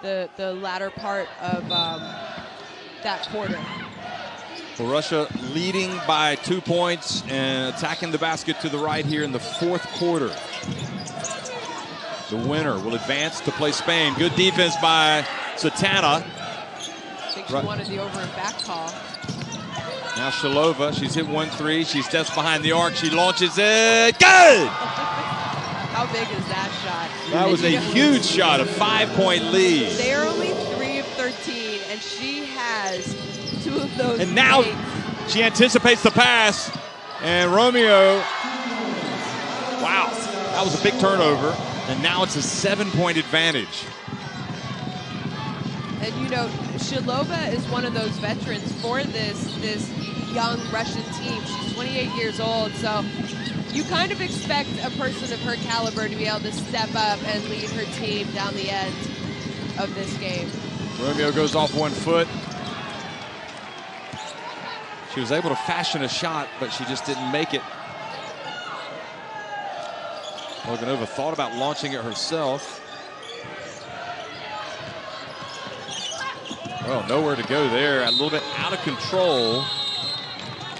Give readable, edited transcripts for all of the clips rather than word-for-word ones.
the latter part of that quarter. Well, Russia leading by 2 points and attacking the basket to the right here in the fourth quarter. The winner will advance to play Spain. Good defense by Satana. I think she wanted the over and back call. Now Shalova, she's hit 1-3. She steps behind the arc. She launches it. Good! How big is that shot? That was a huge shot, a 5-point lead. They are only 3 of 13, and she has 2 of those. And now she anticipates the pass. And Romeo, wow, that was a big turnover. And now it's a 7-point advantage. And you know, Shalova is one of those veterans for this young Russian team. She's 28 years old, so you kind of expect a person of her caliber to be able to step up and lead her team down the end of this game. Romeo goes off 1 foot. She was able to fashion a shot, but she just didn't make it. Loganova thought about launching it herself. Well, nowhere to go there. A little bit out of control.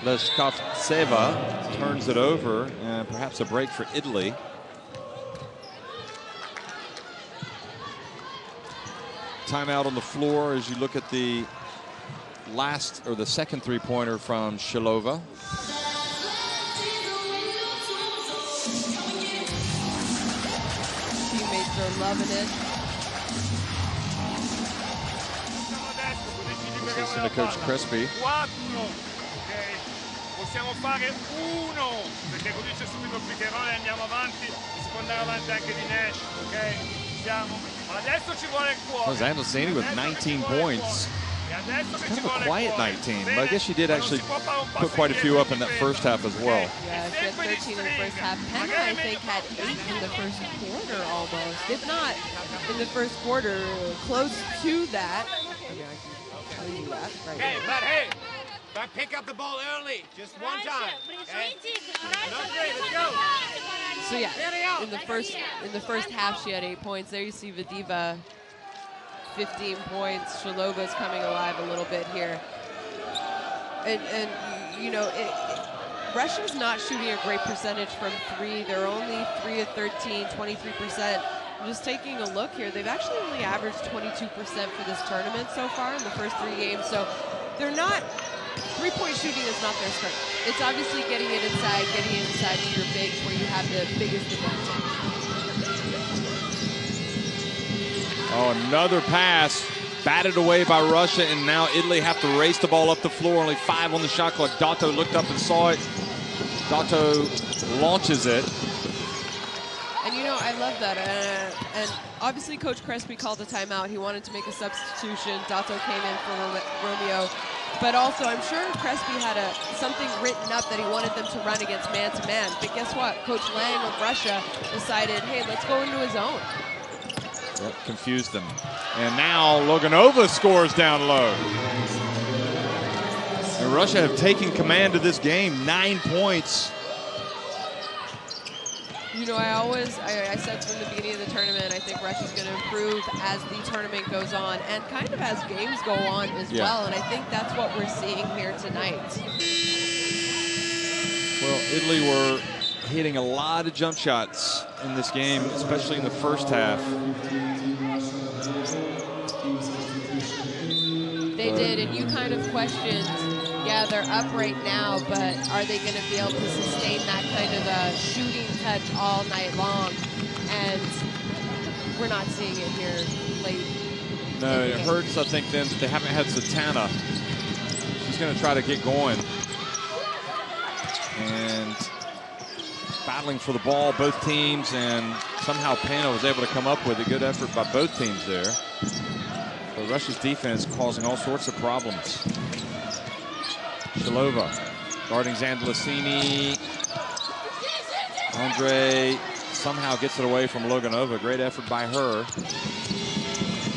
Leshkovtseva turns it over, and perhaps a break for Italy. Timeout on the floor as you look at the second three-pointer from Shalova. Teammates are loving it. Listen to Coach Crespi. Possiamo fare 1 perché così c'è subito il pick and roll e andiamo avanti, si può andare avanti anche di Nash, ok? Siamo, ma adesso ci vuole il cuore. Zandassini with 19 points. Kind of a quiet 19, but I guess she did actually put quite a few up in that first half as well. Yeah, she had 13 in the first half. Penna, I think, had 8 in the first quarter almost. If not in the first quarter, close to that. I mean, I can tell you that right Okay, now. but hey, but pick up the ball early, just one time. Okay? Let's go. So yeah, in the first half she had 8 points. There you see Vadiva, 15 points. Shalova's coming alive a little bit here. And you know, Russia's not shooting a great percentage from 3. They're only 3 of 13, 23%. Just taking a look here, they've actually only averaged 22% for this tournament so far in the first 3 games. So they're not, three-point shooting is not their strength. It's obviously getting it inside to your bigs where you have the biggest advantage. Oh, another pass batted away by Russia, and now Italy have to race the ball up the floor. Only 5 on the shot clock. Dato looked up and saw it. Dato launches it. And you know, I love that. And obviously Coach Crespi called a timeout. He wanted to make a substitution. Dato came in for Romeo. But also, I'm sure Crespi had something written up that he wanted them to run against man-to-man. But guess what? Coach Lang of Russia decided, hey, let's go into his own. Yep, confused them. And now Loganova scores down low. And Russia have taken command of this game, 9 points. You know, I said from the beginning of the tournament, I think Russia's going to improve as the tournament goes on and kind of as games go on as well. And I think that's what we're seeing here tonight. Well, Italy were hitting a lot of jump shots in this game, especially in the first half. They did, and you kind of questioned, yeah, they're up right now, but are they going to be able to sustain that kind of a shooting touch all night long? And we're not seeing it here late. No, it hurts, I think, then that they haven't had Satana. She's going to try to get going. And battling for the ball, both teams, and somehow Pena was able to come up with a good effort by both teams there. But Russia's defense causing all sorts of problems. Shalova guarding Zandalasini. Andre somehow gets it away from Loganova. Great effort by her.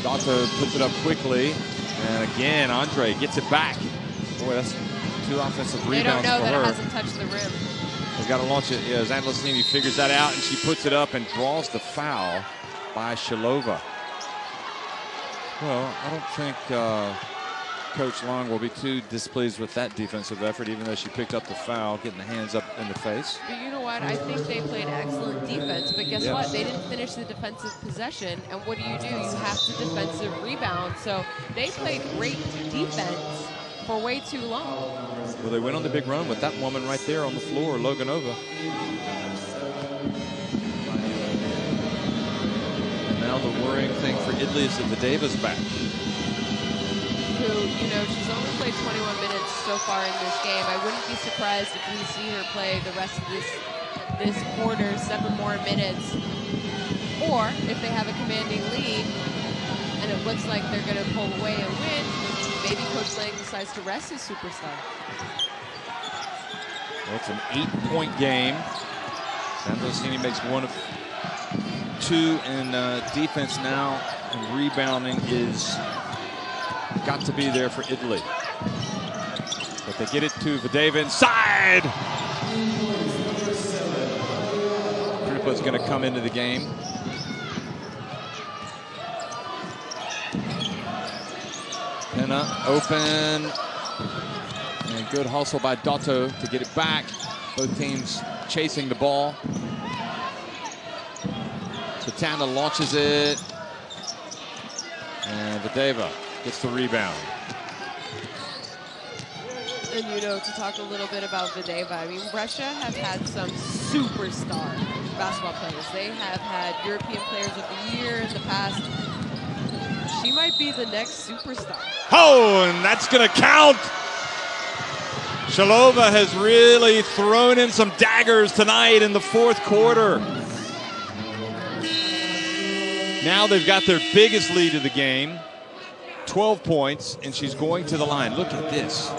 Dato puts it up quickly. And again, Andre gets it back. Boy, that's 2 offensive rebounds for her. They don't know that it hasn't touched the rim. They've got to launch it. Yeah, Zandalasini figures that out, and she puts it up and draws the foul by Shalova. Well, I don't think Coach Long will be too displeased with that defensive effort, even though she picked up the foul, getting the hands up in the face. But you know what? I think they played excellent defense, but guess what? They didn't finish the defensive possession, and what do? You have to defensive rebound. So they played great defense for way too long. Well, they went on the big run with that woman right there on the floor, Loganova. And now the worrying thing for Italy is that Vadeva's back. Who, she's only played 21 minutes so far in this game. I wouldn't be surprised if we see her play the rest of this quarter, 7 more minutes. Or if they have a commanding lead and it looks like they're going to pull away and win, maybe Coach Lang decides to rest his superstar. Well, it's an 8-point game. Sandrosini makes 1 of 2 in defense now, and rebounding is got to be there for Italy. But they get it to Vadeva inside. Kripa's going to come into the game. Penna open. And good hustle by Dotto to get it back. Both teams chasing the ball. Satana launches it. And Vadeva gets the rebound. And to talk a little bit about Vadeva, I mean, Russia have had some superstar basketball players. They have had European Players of the Year in the past. She might be the next superstar. Oh, and that's going to count. Shalova has really thrown in some daggers tonight in the 4th quarter. Now they've got their biggest lead of the game, 12 points, and she's going to the line. Look at this.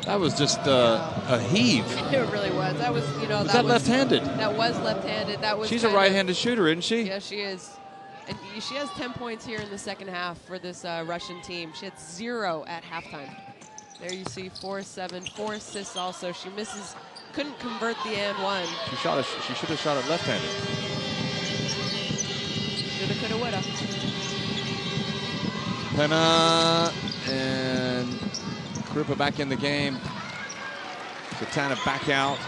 That was just a heave. It really was. That was, Was that left-handed? That was left-handed. That was. She's a right-handed shooter, isn't she? Yeah, she is. And she has 10 points here in the second half for this Russian team. She had 0 at halftime. There you see 4-7, 4 assists also. She misses, couldn't convert the and one. She should have shot it left-handed. Shoulda, coulda, woulda. Penna and Kripa back in the game. Satana back out.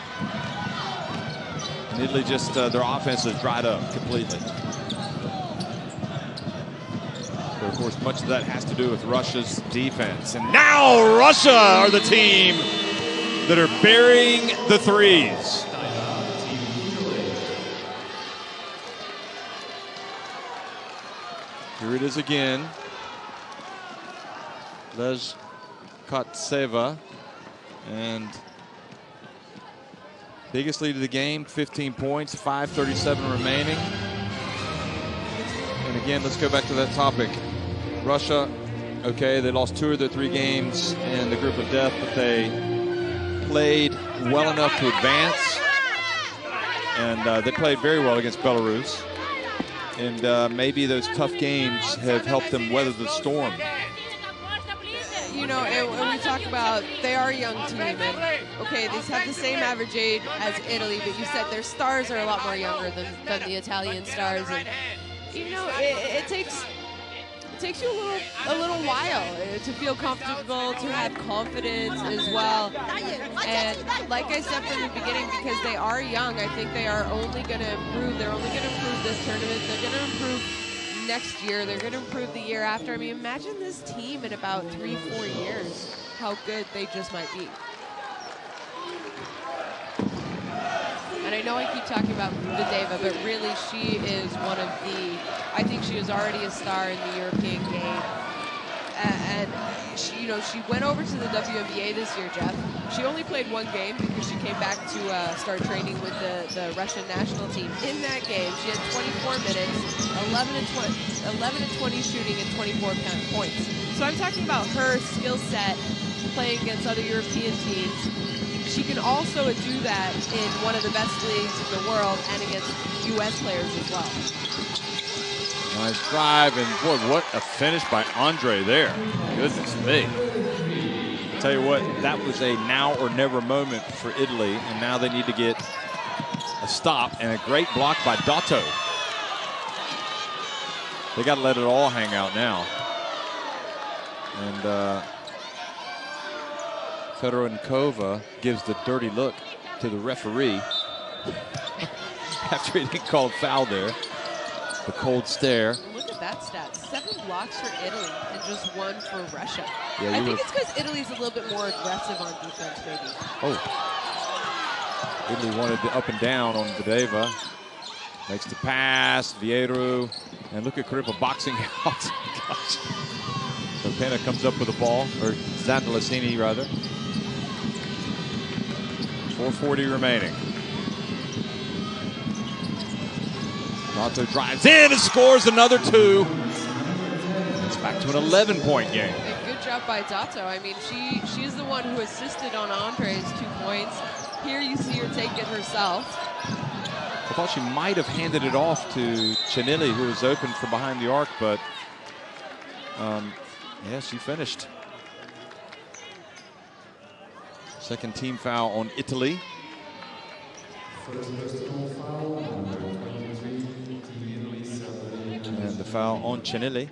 And Italy just, their offense has dried up completely. But of course, much of that has to do with Russia's defense. And now Russia are the team that are burying the threes. Here it is again. Lezkatseva, and biggest lead of the game, 15 points, 5:37 remaining. And again, let's go back to that topic. Russia, okay, they lost 2 of their 3 games in the group of death, but they played well enough to advance. And they played very well against Belarus. And maybe those tough games have helped them weather the storm. And we talk about they are a young team, and okay, they have the same average age as Italy, but you said their stars are a lot more younger than the Italian stars, and it takes you a little while to feel comfortable, to have confidence as well. And like I said from the beginning, because they are young, I think they are only going to improve. They're only going to improve this tournament. They're going to improve next year. They're going to improve the year after. I mean, imagine this team in about 3-4 years, how good they just might be. And I know I keep talking about Vadeva, but really she is one of the, I think she was already a star in the European game. And she, she went over to the WNBA this year, Jeff. She only played 1 game because she came back to start training with the Russian national team. In that game, she had 24 minutes, 11 and 20 shooting, and 24 points. So I'm talking about her skill set playing against other European teams. She can also do that in one of the best leagues in the world and against U.S. players as well. Nice drive, and boy, what a finish by Andre there. Goodness me. I'll tell you what, that was a now or never moment for Italy, and now they need to get a stop, and a great block by Dotto. They got to let it all hang out now. And Fedorenkova gives the dirty look to the referee after he didn't call foul there. The cold stare. Look at that stat. 7 blocks for Italy and just 1 for Russia. Yeah, I think it's because Italy's a little bit more aggressive on defense, maybe. Oh. Italy wanted the up and down on Videva. Makes the pass, Vieru. And look at Crippa boxing out. Gosh. So Pena comes up with the ball, or Zandalasini rather. 4:40 remaining. Dato drives in and scores another 2. It's back to an 11-point game. And good job by Dato. I mean, she's the one who assisted on Andre's 2 points. Here you see her take it herself. I thought she might have handed it off to Chinilli, who was open from behind the arc, but yeah, she finished. Second team foul on Italy. And the foul on Chinilli.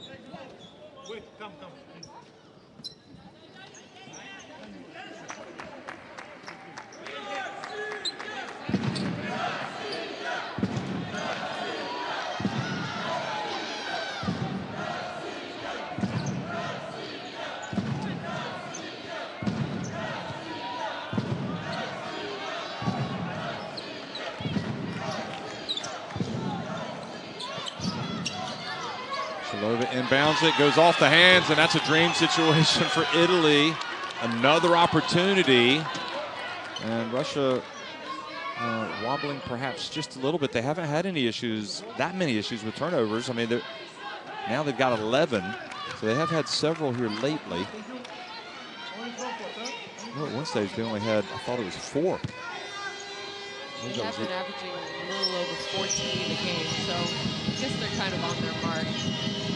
Inbounds it, goes off the hands, and that's a dream situation for Italy. Another opportunity. And Russia wobbling perhaps just a little bit. They haven't had any issues, that many issues with turnovers. I mean, now they've got 11, so they have had several here lately. Well, at one stage they only had, I thought it was 4. They have been averaging a little over 14 a game, so I guess they're kind of on their mark.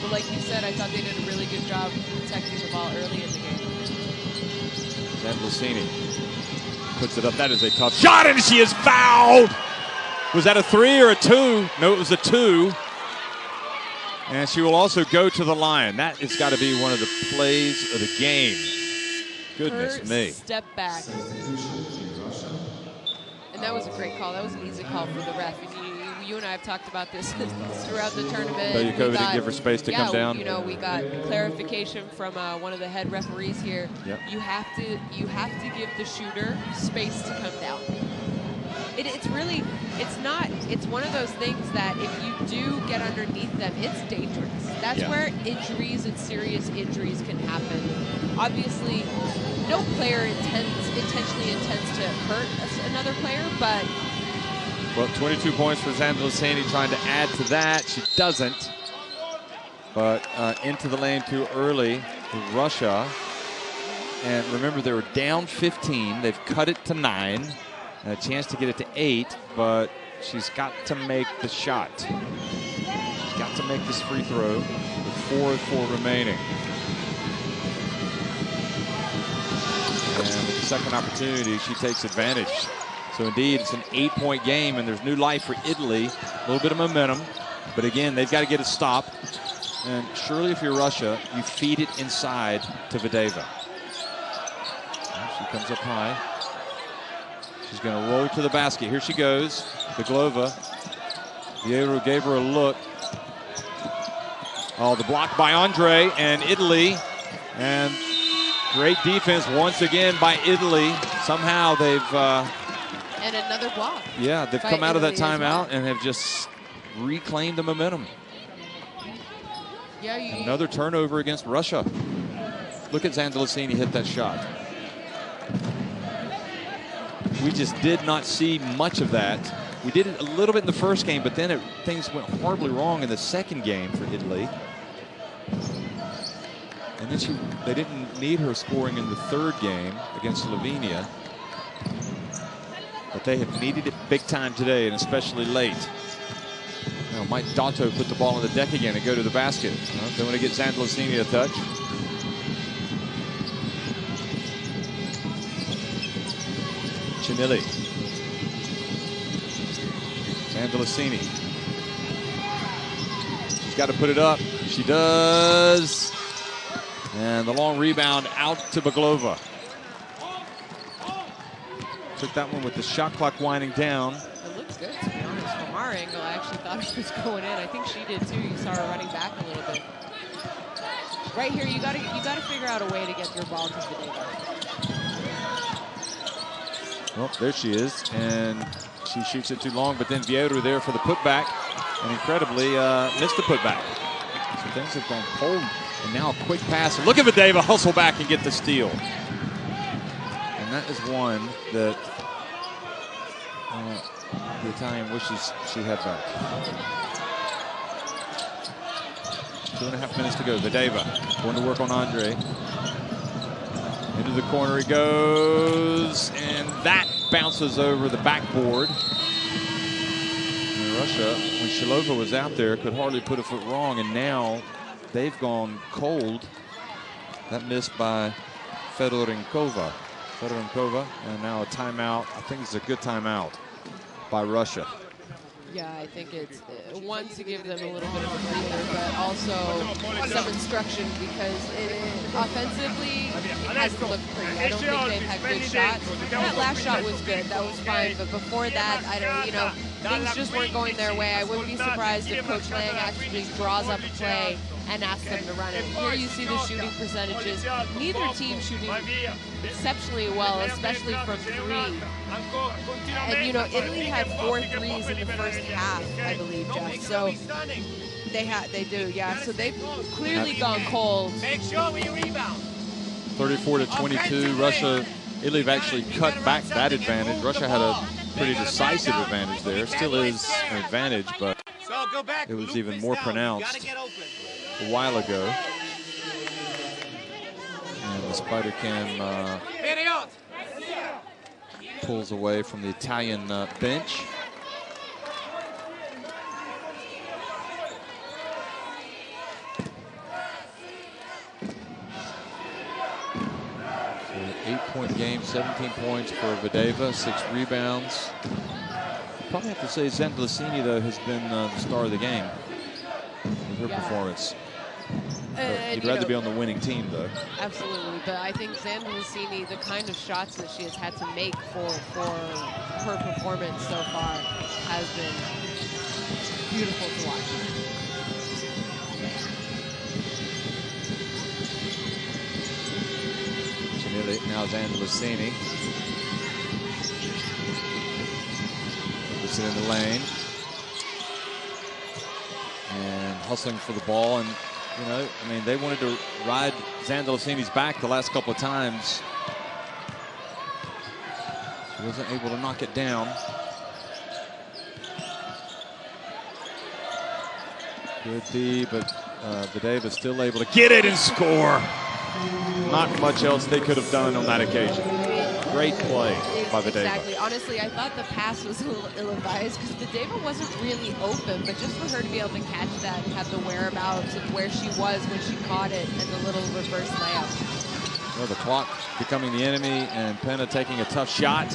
But like you said, I thought they did a really good job protecting the ball early in the game. Zandalasini puts it up. That is a tough shot, and she is fouled. Was that a 3 or a 2? No, it was a 2. And she will also go to the line. That has got to be one of the plays of the game. Goodness me. Step back. And that was a great call. That was an easy call for the ref. And you and I have talked about this throughout the tournament. Beljakova didn't give her space to come down. You know, we got clarification from one of the head referees here. Yep. You have to give the shooter space to come down. It's one of those things that if you do get underneath them, it's dangerous. That's where injuries and serious injuries can happen. Obviously, no player intentionally intends to hurt another player, but... Well, 22 points for Zandalasini, trying to add to that. She doesn't. But into the lane too early for Russia. And remember, they were down 15. They've cut it to 9. And a chance to get it to 8, but she's got to make the shot. She's got to make this free throw with 4 remaining. And with the second opportunity, she takes advantage. So indeed, it's an 8-point game, and there's new life for Italy. A little bit of momentum, but again, they've got to get a stop. And surely if you're Russia, you feed it inside to Videva. She comes up high. She's going to roll to the basket. Here she goes. Beglova. Vieru gave her a look. Oh, the block by Andre and Italy. And great defense once again by Italy. Somehow they've... and another block. Yeah, they've come out of that timeout and have just reclaimed the momentum. Yeah, another turnover against Russia. Look at Zandalasini hit that shot. We just did not see much of that. We did it a little bit in the first game, but then things went horribly wrong in the second game for Italy. And then they didn't need her scoring in the third game against Slovenia. But they have needed it big time today, and especially late. Now, might Dato put the ball on the deck again and go to the basket? They want to get Zandalasini a touch. Chinilli. Zandalasini. She's got to put it up. She does. And the long rebound out to Baglova. Took that one with the shot clock winding down. It looked good, to be honest. From our angle, I actually thought it was going in. I think she did too. You saw her running back a little bit. Right here, you gotta figure out a way to get your ball to Videva. Well, there she is, and she shoots it too long, but then Vieira there for the putback, and incredibly missed the putback. So things have gone cold, and now a quick pass. And look at Videva hustle back and get the steal. And that is one that the Italian wishes she had back. 2.5 minutes to go. Videva going to work on Andre. Into the corner he goes, and that bounces over the backboard. And Russia, when Shalova was out there, could hardly put a foot wrong, and now they've gone cold. That missed by Fedorenkova. And now a timeout. I think it's a good timeout by Russia. Yeah, I think it's one to give them a little bit of a breather, but also some instruction because offensively it hasn't looked pretty. I don't think they've had good shots. That last shot was good, that was fine, but before that, I don't, things just weren't going their way. I wouldn't be surprised if Coach Lang actually draws up a play and asks them to run it. Here you see the shooting percentages. Neither team shooting exceptionally well, especially from three. And Italy had 4 threes in the first half, I believe, Jeff. So they do, yeah. So they've clearly gone cold. Make sure we rebound. 34-22. Italy have actually cut back that advantage. Russia had a pretty decisive advantage there. Still is an advantage, but it was even more pronounced a while ago. And the Spider Cam pulls away from the Italian bench. So 8-point game, 17 points for Videva, 6 rebounds. Probably have to say Zandlicini, though, has been the star of the game with her performance. He'd rather be on the winning team, though. Absolutely, but I think Zandlicini, the kind of shots that she has had to make for her performance so far has been beautiful to watch. Now Zandlicini. Puts it in the lane. And hustling for the ball, and they wanted to ride Zandlicini's back the last couple of times. She wasn't able to knock it down. Could be, but Videva still able to get it and score. Not much else they could have done on that occasion. Great play by Videva. Exactly. Honestly, I thought the pass was a little ill-advised because Videva wasn't really open, but just for her to be able to catch that and have the whereabouts of where she was when she caught it and the little reverse layup. Well, the clock becoming the enemy and Penna taking a tough shot.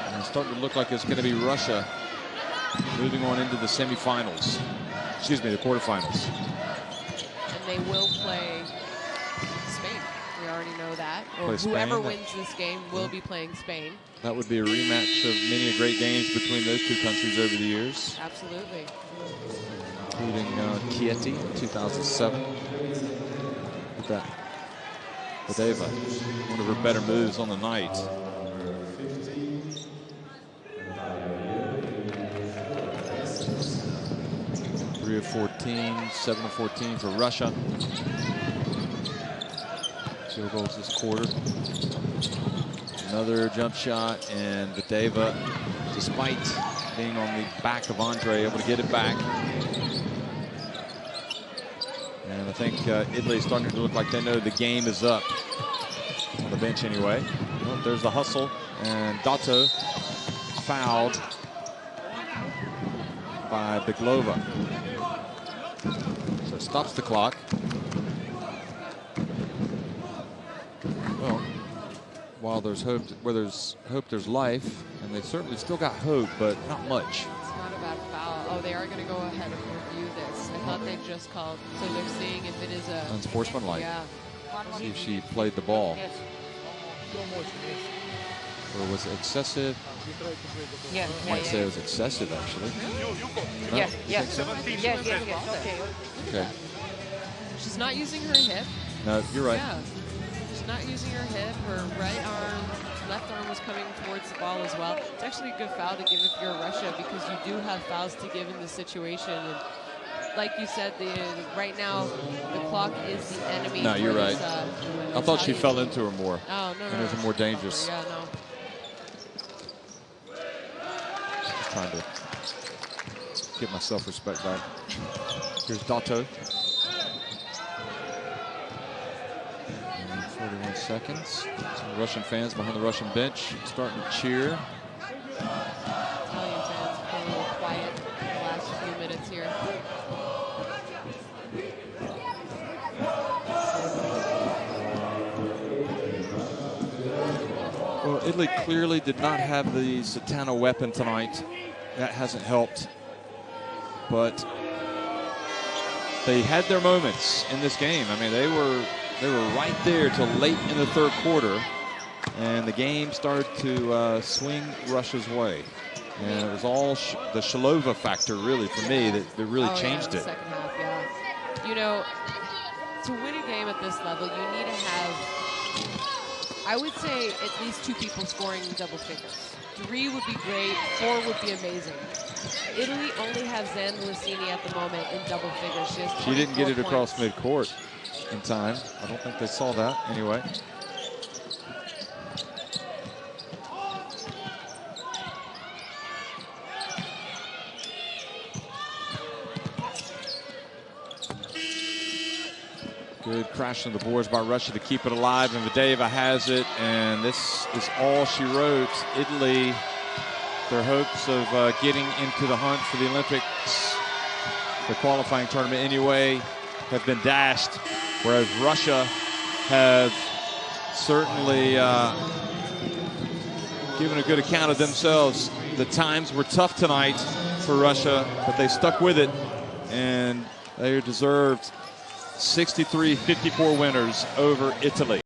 And it's starting to look like it's going to be Russia moving on into the semifinals. Excuse me, the quarterfinals. And they will play Spain. We already know that. Or Spain, whoever wins this game will be playing Spain. That would be a rematch of many a great games between those two countries over the years. Absolutely. Including Chieti in 2007. Look at that. Videva, one of her better moves on the night. 3 of 14, 7 of 14 for Russia. 2 goals this quarter. Another jump shot, and Videva, despite being on the back of Andre, able to get it back. And I think Italy's starting to look like they know the game is up. On the bench anyway. Well, there's the hustle, and Dato fouled by Baglova. So it stops the clock. Well, while there's hope, where there's hope, there's life, and they've certainly still got hope, but not much. It's not about they are going to go ahead and review this. I thought they just called, so they're seeing if it is a unsportsmanlike. Yeah. See if she played the ball. Or was it excessive? Yeah, I might say it was excessive, actually. No? Yes. Yes. Okay. She's not using her hip. No, you're right. Yeah. She's not using her hip. Her right arm, left arm was coming towards the ball as well. It's actually a good foul to give if you're Russia because you do have fouls to give in this situation. And like you said, right now the clock is the enemy. No, you're right. I thought she fell into her more. Oh, no. And it was more dangerous. Yeah, no. Just trying to get my self-respect back. Here's Dato. 41 seconds. Some Russian fans behind the Russian bench starting to cheer. Italian fans have been a little quiet in the last few minutes here. Well, Italy clearly did not have the Satana weapon tonight. That hasn't helped. But they had their moments in this game. I mean, they were right there till late in the third quarter, and the game started to swing Russia's way. And it was all the Shalova factor, really, for me, that really changed it. Second half, yeah. You know, to win a game at this level, you need to have, I would say, at least 2 people scoring in double figures. 3 would be great, 4 would be amazing. Italy only has Zandalicini at the moment in double figures. She didn't get it across midcourt in time. I don't think they saw that anyway. Good crash on the boards by Russia to keep it alive, and Vadeva has it, and this is all she wrote. Italy, their hopes of getting into the hunt for the Olympics, the qualifying tournament anyway, have been dashed, whereas Russia have certainly given a good account of themselves. The times were tough tonight for Russia, but they stuck with it, and they are deserved 63-54 winners over Italy.